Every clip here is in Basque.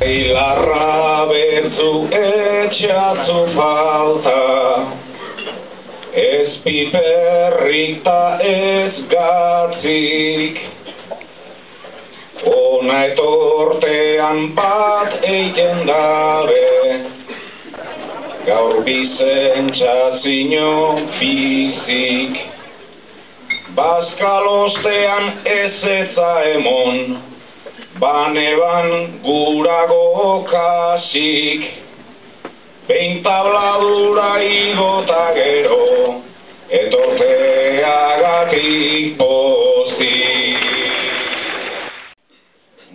Ailarra bertzu etxatzu falta, ez piperrik ta ez gatzik. Ona etortean bat eiten dabe, gaur bizentzazio fizik. Bazkalostean ez etza emon, baneban gurago kasik. Behin tabladura igota gero, etorteagatik pozik.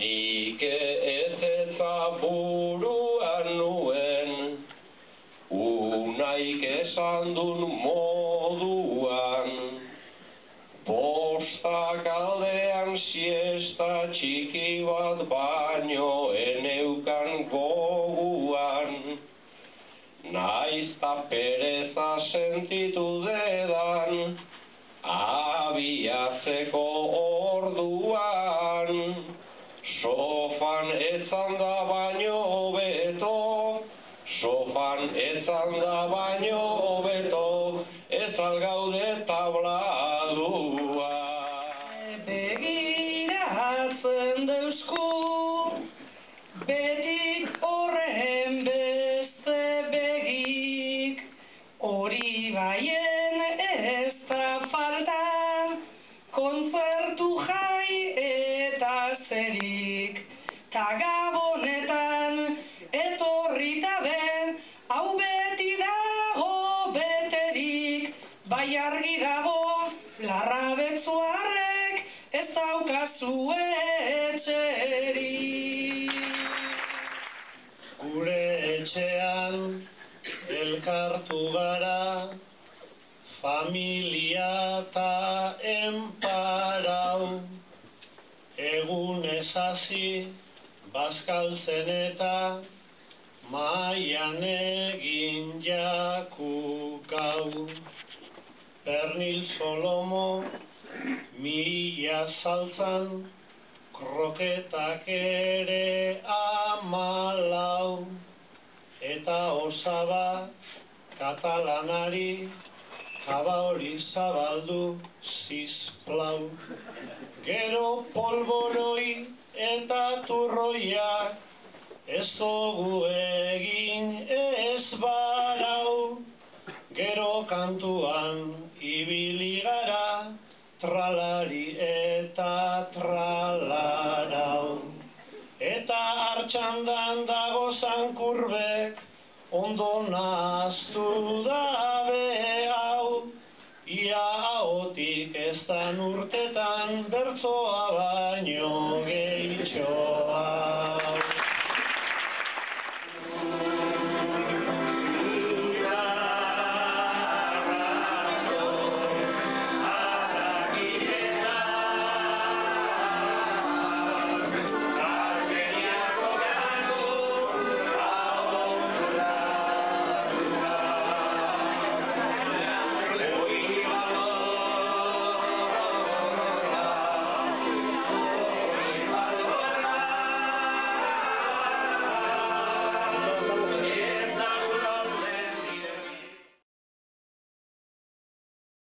Nik ez etza buruan nuen, unaik esan dun moduan. Bostak aldean siesta txiki bat baino eneukan goguan. Naiz ta pereza sentitu dedan, abiatzeko orduan. Sofan etzan da baino hobeto, sofan etzan da baino hobeto, ez algaude tabladua. Begiratzen deusku, betik horren beste begik, hori baien ez da faltan, kontzertu jai eta zerik, ta gabonetan etorrita ben, hau beti dago beterik, bai argi dago, larra betzuarrek ez daukazu etxerik. Gure etxean elkartu gara, familia ta enparau, egunez hasi bazkaltzen eta maian egin jakukau. Pernil solomo, mila saltzan, kroketak ere 14, eta osaba katalanari jaba hori zabaldu zizplau. Gero polboroi eta turroiak ez dugu egin ez barau. Gero kantuan ibili gara, tralari eta tralarau. Eta hartxandan dago zankurbek, ondo naztu da